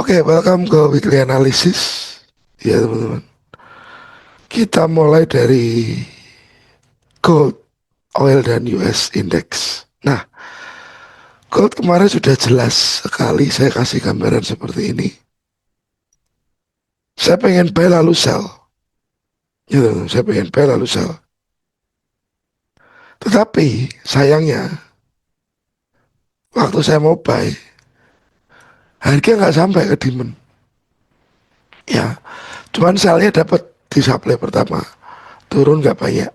Oke, welcome ke weekly analysis. Ya teman-teman, kita mulai dari gold, oil dan US index. Nah, gold kemarin sudah jelas sekali saya kasih gambaran seperti ini. Saya pengen buy lalu sell. Ya teman-teman, saya pengen buy lalu sell. Tetapi sayangnya waktu saya mau buy, harga nggak sampai ke demand. Ya, cuman sellnya dapat di supply pertama, turun nggak banyak.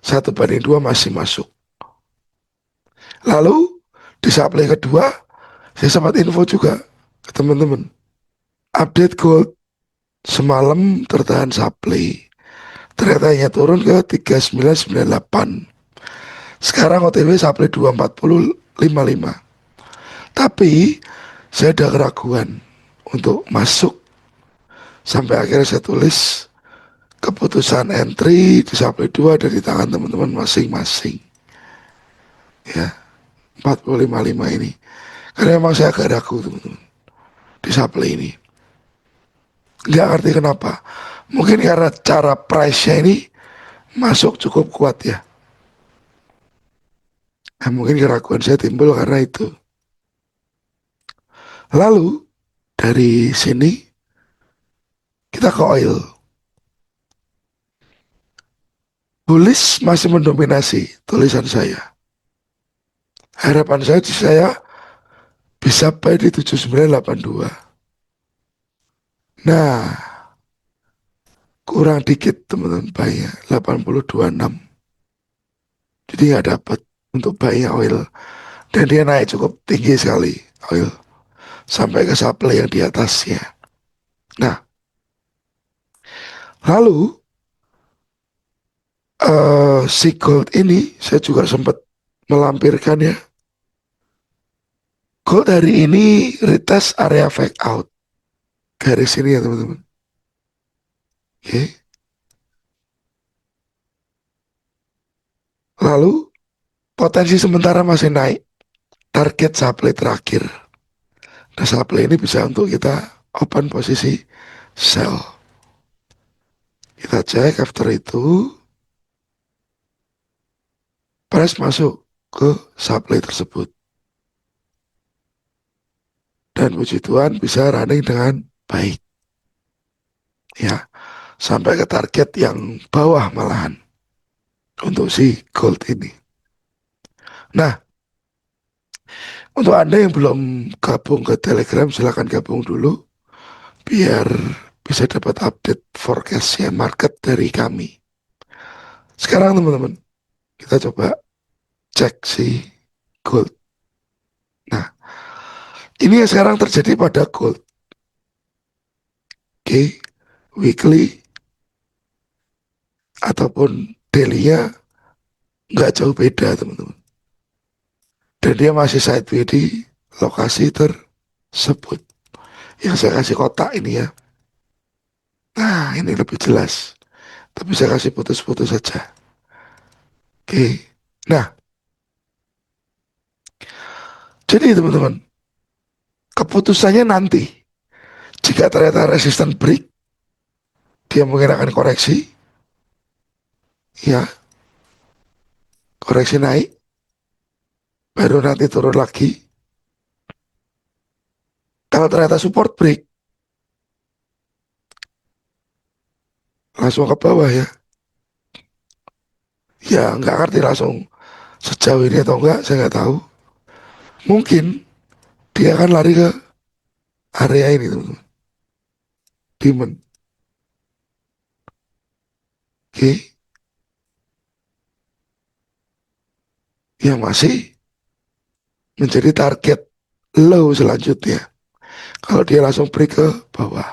1/2 masih masuk. Lalu di supply kedua, saya sempat info juga ke teman-teman. Update gold semalam tertahan supply. Ternyata hanya turun ke 3998. Sekarang OTW supply 24055. Tapi saya ada keraguan untuk masuk. Sampai akhirnya saya tulis keputusan entry di supply 2 ada di tangan teman-teman masing-masing. Ya, 4055 ini. Karena memang saya agak ragu teman-teman di supply ini. Nggak ngerti kenapa. Mungkin karena cara price-nya ini masuk cukup kuat ya. Nah, mungkin keraguan saya timbul karena itu. Lalu dari sini kita ke oil. Bullish masih mendominasi tulisan saya. Harapan saya bisa buy di 7982. Nah, kurang dikit teman-teman buy-nya 8026. Jadi nggak dapat untuk buy-nya oil. Dan dia naik cukup tinggi sekali oil sampai ke supply yang di atasnya. Nah, lalu si gold ini saya juga sempat melampirkan ya. Gold hari ini retest area fake out. Garis ini ya teman-teman. Oke. Lalu potensi sementara masih naik. Target supply terakhir. Nah, supply ini bisa untuk kita open posisi sell. Kita cek after itu price masuk ke supply tersebut. Dan puji Tuhan bisa running dengan baik. Ya, sampai ke target yang bawah malahan untuk si gold ini. Nah, untuk Anda yang belum gabung ke Telegram, silahkan gabung dulu biar bisa dapat update forecastnya market dari kami. Sekarang teman-teman, kita coba cek si gold. Nah, ini yang sekarang terjadi pada gold. Oke, weekly ataupun daily-nya nggak jauh beda teman-teman. Dan dia masih sideways di lokasi tersebut. Yang saya kasih kotak ini ya. Nah, ini lebih jelas. Tapi saya kasih putus-putus saja. Oke. Nah, jadi teman-teman, keputusannya nanti. Jika ternyata resisten break, dia mungkin akan koreksi. Ya, koreksi naik. Baru nanti turun lagi. Kalau ternyata support break, langsung ke bawah ya. Ya, nggak ngerti langsung sejauh ini atau enggak, saya nggak tahu. Mungkin dia akan lari ke area ini teman-teman. Demand. Oke. Yang masih menjadi target low selanjutnya. Kalau dia langsung break ke bawah.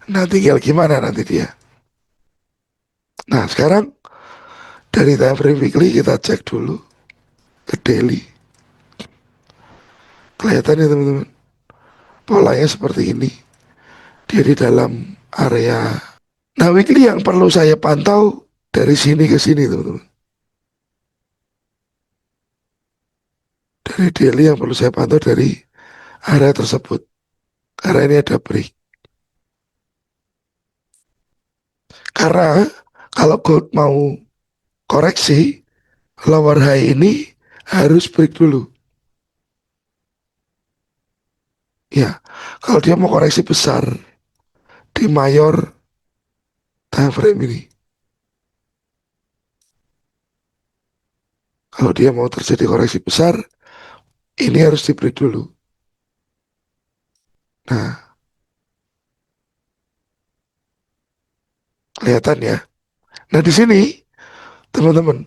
Nah, tinggal gimana nanti dia. Nah, sekarang dari time frame weekly kita cek dulu ke daily. Kelihatan ya teman-teman. Polanya seperti ini. Dia di dalam area. Nah, weekly yang perlu saya pantau dari sini ke sini teman-teman. Dari daily yang perlu saya pantau dari area tersebut. karena ini ada break. Karena kalau gold mau koreksi, lower high ini harus break dulu. Ya, kalau dia mau koreksi besar di mayor time frame ini, kalau dia mau terjadi koreksi besar, ini harus di break dulu. Nah, kelihatan ya. Nah, di sini teman-teman,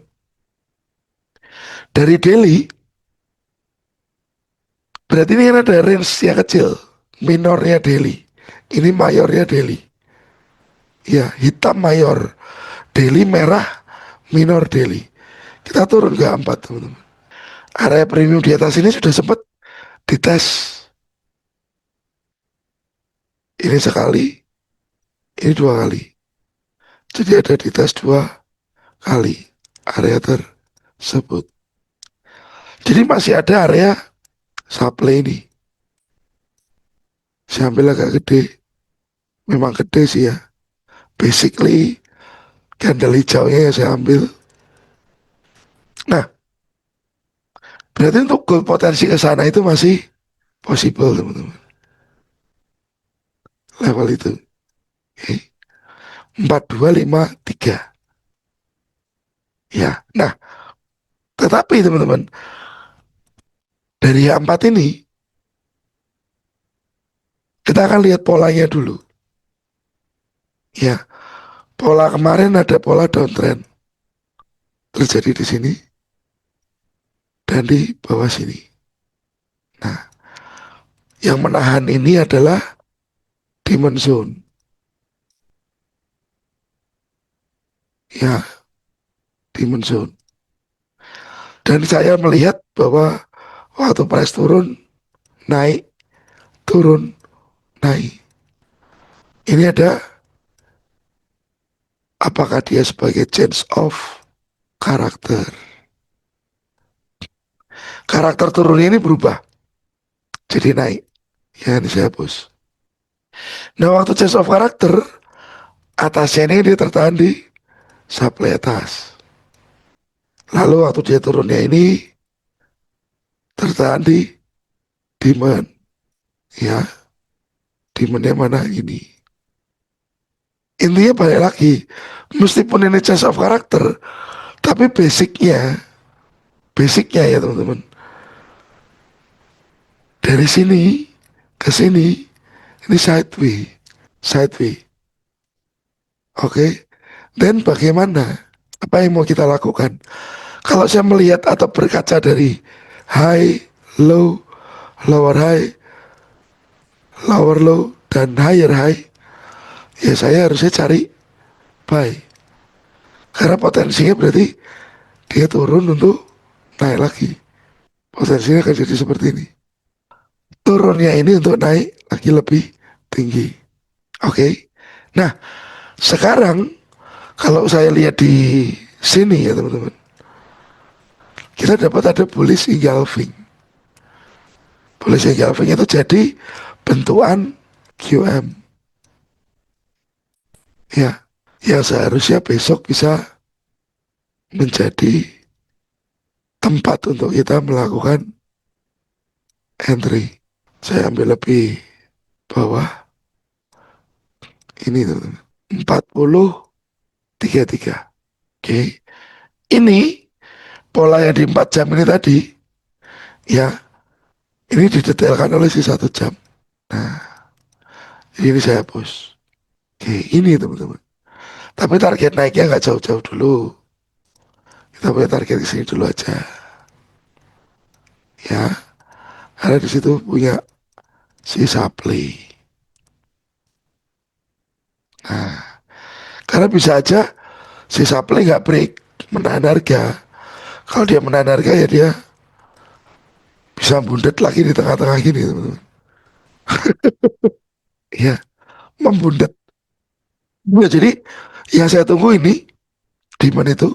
dari daily berarti ini kan ada range yang kecil, minornya daily. Ini mayornya daily. Ya, hitam mayor, daily merah, minor daily. Kita turun ke 4 teman-teman. Area premium di atas ini sudah sempat dites. Ini sekali, ini 2 kali. Jadi ada dites 2 kali area tersebut. Jadi masih ada area supply ini. Saya ambil agak gede. Memang gede sih ya. Basically candle hijaunya ya saya ambil. Nah, berarti untuk gold potensi ke sana itu masih possible teman-teman. Level itu. Oke. 4253. Ya. Nah, tetapi teman-teman, dari yang 4 ini kita akan lihat polanya dulu. Ya, pola kemarin ada pola downtrend terjadi di sini dan di bawah sini. Nah, yang menahan ini adalah demand zone. Ya, demand zone. Dan saya melihat bahwa waktu price turun, naik, turun, naik. Ini ada apakah dia sebagai change of karakter. Karakter turunnya ini berubah, jadi naik. Ya, ini saya hapus. Nah, waktu change of karakter, atasnya ini dia tertahan di supply atas. Lalu waktu dia turunnya ini tertahan di demand. Ya, demandnya mana ini. Intinya balik lagi, meskipun ini change of karakter, tapi basicnya ya teman-teman, dari sini ke sini ini sideway. Oke, okay? Dan bagaimana? Apa yang mau kita lakukan? Kalau saya melihat atau berkaca dari high, low, lower high, lower low, dan higher high, ya saya harusnya cari buy. Karena potensinya berarti dia turun untuk naik lagi. Potensinya akan jadi seperti ini. Turunnya ini untuk naik lagi lebih tinggi. Oke. Okay? Nah, sekarang kalau saya lihat di sini ya teman-teman, kita dapat ada bullish engulfing. Bullish engulfing itu jadi bentukan QM. Ya, yang seharusnya besok bisa menjadi tempat untuk kita melakukan entry. Saya ambil lebih bawah ini teman-teman. 4033. Oke. Ini pola yang di 4 jam ini tadi ya, ini didetailkan oleh si 1 jam. Nah, ini saya hapus. Oke, ini teman-teman. Tapi target naiknya nggak jauh-jauh dulu. Kita punya target di sini dulu aja. Ya, karena di situ punya si supply. Nah, karena bisa aja si supply nggak break, menahan harga. Kalau dia menahan harga ya dia bisa bundet lagi di tengah-tengah gini teman-teman. Ya, membundet. Ya, jadi yang saya tunggu ini demand itu,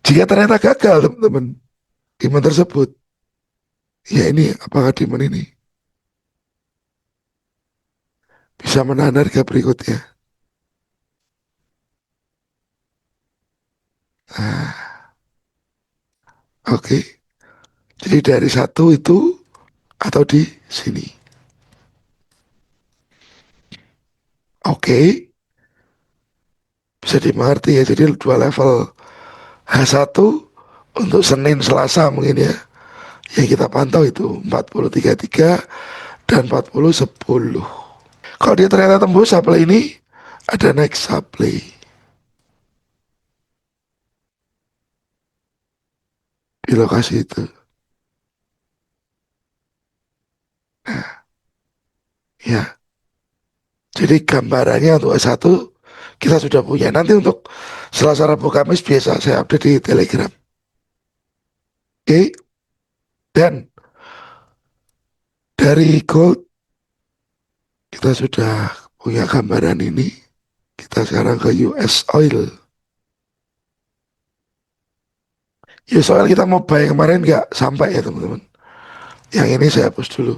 jika ternyata gagal teman-teman, demand tersebut, ya ini apakah demand ini? bisa menahan harga berikutnya. Nah, oke. Jadi dari satu itu atau di sini. Oke, bisa dimengerti ya. Jadi dua level H1 untuk Senin Selasa mungkin ya. Yang kita pantau itu 40.33 dan 40.10. Kalau dia ternyata tembus supply ini, ada next supply di lokasi itu. Ya, jadi gambarannya untuk S1 kita sudah punya. Nanti untuk Selasa Rabu Kamis biasa saya update di Telegram. Oke, dan dari gold kita sudah punya gambaran ini. Kita sekarang ke US Oil. US Oil kita mau buy kemarin nggak sampai ya teman-teman. Yang ini saya hapus dulu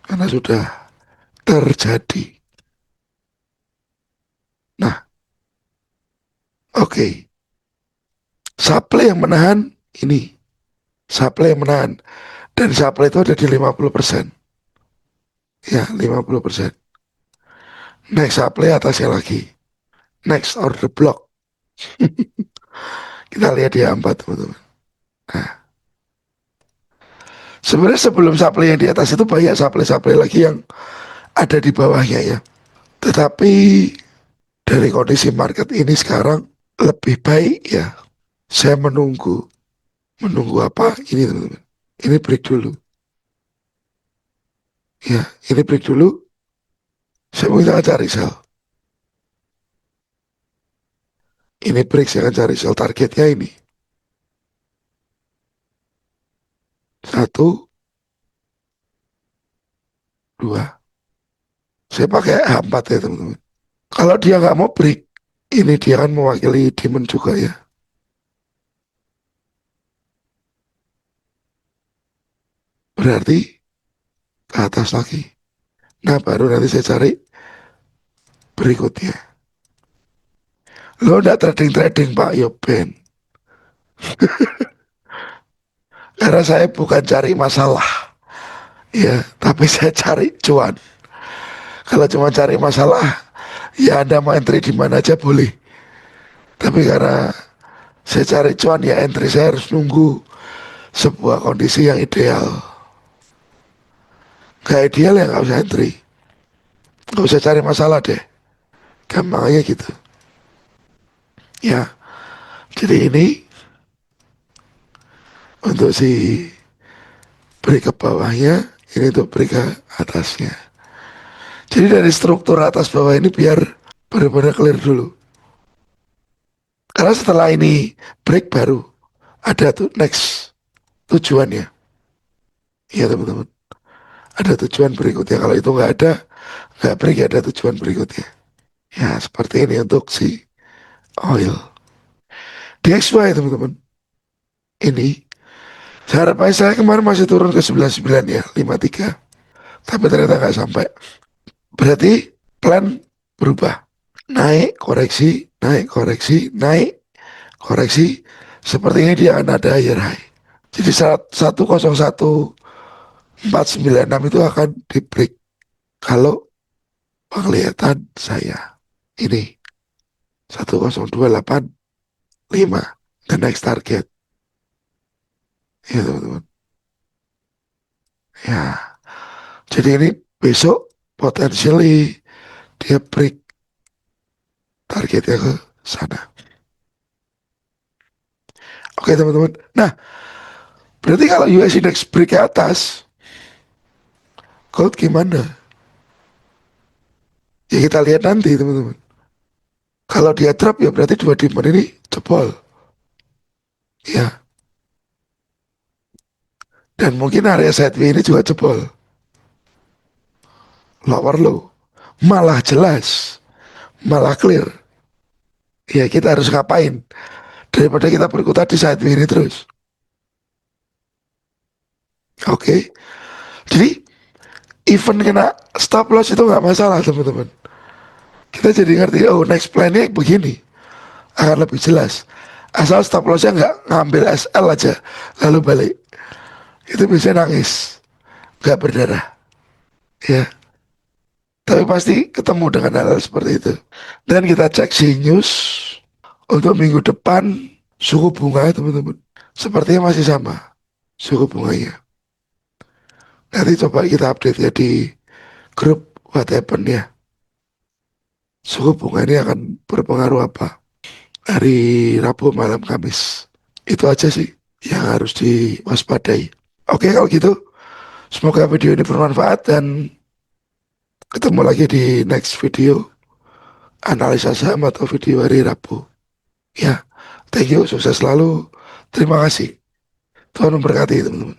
karena sudah terjadi. Nah, oke. Supply yang menahan ini. Supply yang menahan. Dan supply itu ada di 50%. Ya, 50%. Next supply atasnya lagi. Next order block. Kita lihat di A4 teman-teman. Nah, sebenarnya sebelum supply yang di atas itu banyak supply-supply lagi yang ada di bawahnya ya. Tetapi dari kondisi market ini sekarang lebih baik ya. Saya menunggu. Menunggu apa? Ini teman-teman. Ini break dulu. Ya, ini break dulu. Saya mau kita cari sell. Ini break saya akan cari sell targetnya ini. Satu, dua. Saya pakai H4 ya teman-teman. Kalau dia nggak mau break, ini dia kan mewakili demand juga ya. Berarti ke atas lagi. Nah baru nanti saya cari berikutnya. Lo nggak trading-trading Pak Yoben. Karena saya bukan cari masalah. Ya, tapi saya cari cuan. Kalau cuma cari masalah, ya Anda mau entry di mana aja boleh. Tapi karena saya cari cuan, ya entry saya harus nunggu sebuah kondisi yang ideal. Gak ideal ya nggak usah entry. Nggak usah cari masalah deh. Gampangnya gitu. Ya, jadi ini untuk si break ke bawahnya, ini untuk break ke atasnya. Jadi dari struktur atas bawah ini biar benar-benar clear dulu. Karena setelah ini break baru ada tuh next tujuannya. Iya teman-teman. Ada tujuan berikutnya. Kalau itu nggak ada, nggak break ya ada tujuan berikutnya. Ya seperti ini untuk si oil. DXY teman-teman. Ini harapannya saya kemarin masih turun ke 99 ya, 53. Tapi ternyata nggak sampai. Berarti plan berubah. Naik, koreksi, naik, koreksi, naik, koreksi. Sepertinya dia akan ada higher high. Jadi 101.496 itu akan di break kalau penglihatan saya. Ini 10285 the next target. Ya teman-teman. Ya. Jadi ini besok potentially dia break targetnya ke sana. Oke teman-teman. Nah, berarti kalau US index break ke atas, gold gimana? Ya kita lihat nanti teman-teman. Kalau dia drop ya berarti dua demand ini jebol. Ya. Dan mungkin area sideway ini juga jebol. Lower low. Malah jelas. Malah clear. Ya kita harus ngapain? Daripada kita berkutat di sideway ini terus. Oke. Jadi Even kena stop loss itu nggak masalah teman-teman. Kita jadi ngerti, oh next plan-nya begini, akan lebih jelas. Asal stop lossnya nggak ngambil SL aja lalu balik, itu bisa nangis, nggak berdarah ya. Tapi pasti ketemu dengan hal-hal seperti itu. Dan kita cek si news untuk minggu depan, suku bunga teman-teman sepertinya masih sama suku bunganya. Nanti coba kita update ya di grup what happen ya. Suku bunga ini akan berpengaruh apa hari Rabu malam Kamis. Itu aja sih yang harus diwaspadai. Oke kalau gitu, semoga video ini bermanfaat dan ketemu lagi di next video analisa saham atau video hari Rabu. Ya, thank you, sukses selalu. Terima kasih. Tuhan memberkati teman-teman.